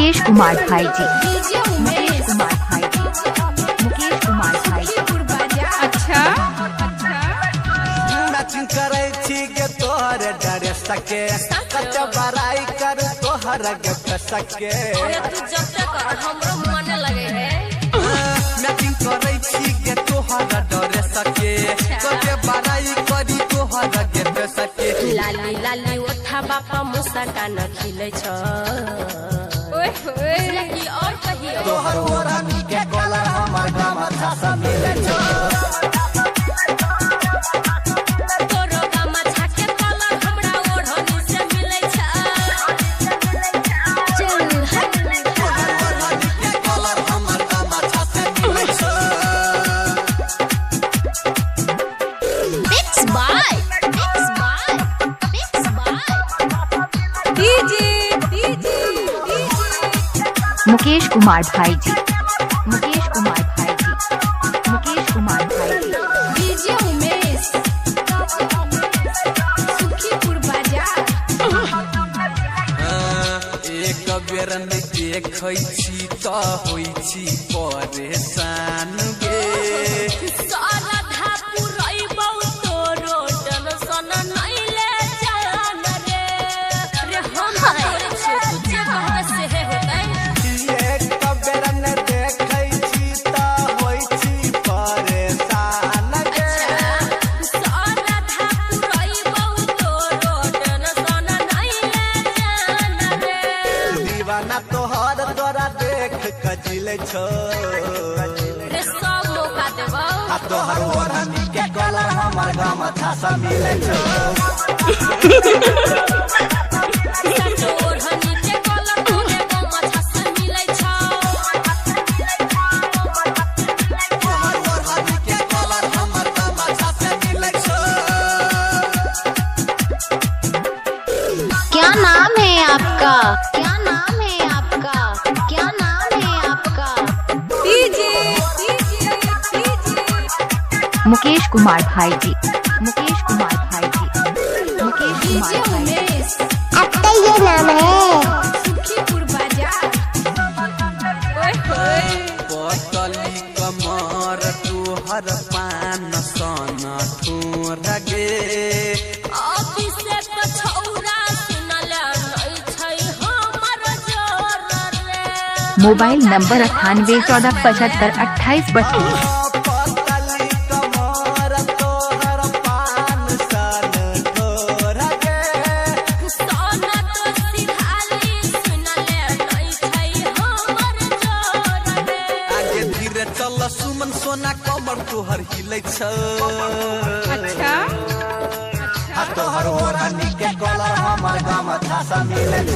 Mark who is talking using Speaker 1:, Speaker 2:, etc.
Speaker 1: मुकेश कुमार भाई जी, मुकेश कुमार भाई जी, मुकेश कुमार भाई जी।
Speaker 2: अच्छा
Speaker 3: मैचिंग करे छी के तोहर डरे सके सच बड़ाई कर तोहर गप सके
Speaker 4: अरे तू जब तक हमरो मन लगे है
Speaker 3: मैचिंग करे छी के तोहर डरे सके सच बड़ाई करी तोहर गप सके
Speaker 4: लाली लाली ओठा बापा मुस्का न खिलै छ
Speaker 2: ओए होए
Speaker 4: लगी और कहियो
Speaker 3: तोहर ओढ़नी के कलर हमर गाम अच्छा मिले छ
Speaker 4: तोरो गामा छाके कलर हमरा ओढ़नी से मिलै छ चल
Speaker 3: ओढ़नी के कलर हमर गाम अच्छा मिले छ
Speaker 4: mix by
Speaker 2: DJ
Speaker 1: Mukesh Kumar भाई जी, मुकेश कुमार भाई जी, मुकेश कुमार भाई जी।
Speaker 2: डीजे उमेश सुखीपुर बाजार।
Speaker 3: एक बेर में देखै छी त होइ छी परेशान गे
Speaker 4: सारा धापु रइबौ तोरो टेंशन नइले जान रे रे हम तोरे छे तुझे कहबे से होतै
Speaker 3: एक बेर में देखै छी त होइ छी परेशान गे
Speaker 4: सारा धापु रइबौ तोरो टेंशन नइले जान रे
Speaker 3: दीवाना तोहर तोरा देख कजिले छो
Speaker 4: रे सब मौका देबौ
Speaker 3: आ तोहर ओढ़नी के कलर हमर गाम अच्छा मिले छो
Speaker 4: सचो ओढ़नी के कलर तोरे गाम अच्छा से मिलै छ
Speaker 3: तोहर ओढ़नी के कलर हमर गाम अच्छा मिले छो
Speaker 1: क्या नाम है आपका? क्या नाम है आपका? क्या नाम है आपका?
Speaker 2: डीजे
Speaker 1: मुकेश कुमार भाई जी, मुकेश कुमार भाई जी, मुकेश कुमार
Speaker 2: डीजे
Speaker 1: भाई जी।
Speaker 2: उमेश
Speaker 1: आपका ये नाम है?
Speaker 2: सुखीपुर बाजार। ओए होए
Speaker 3: पतली कमर तोहर पान सन ठोर गे
Speaker 4: अभिषेक छौरा सुनले नै छै हमर जोर रे
Speaker 1: मोबाइल नंबर 9814752832।
Speaker 3: पतली कमर तोहर पान सन ठोर गे
Speaker 4: सोना तो सिधाली सुनले नै छै हमर जोर रे
Speaker 3: आगे धीरे चल सुमन सोना कमर तोहर हिलै छ
Speaker 2: अच्छा
Speaker 3: आ तोहर ओढ़नी के कलर हमर गाम अच्छा मिले छ